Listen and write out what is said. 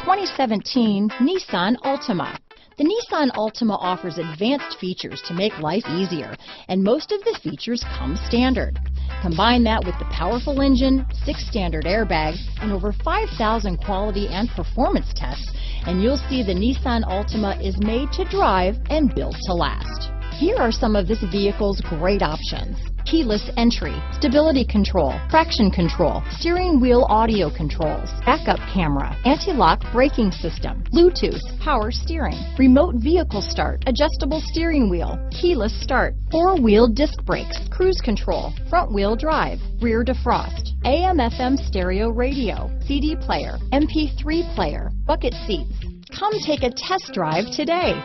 2017 Nissan Altima. The Nissan Altima offers advanced features to make life easier, and most of the features come standard. Combine that with the powerful engine, 6 standard airbags, and over 5,000 quality and performance tests, and you'll see the Nissan Altima is made to drive and built to last. Here are some of this vehicle's great options: keyless entry, stability control, traction control, steering wheel audio controls, backup camera, anti-lock braking system, Bluetooth, power steering, remote vehicle start, adjustable steering wheel, keyless start, 4-wheel disc brakes, cruise control, front wheel drive, rear defrost, AM/FM stereo radio, CD player, MP3 player, bucket seats. Come take a test drive today.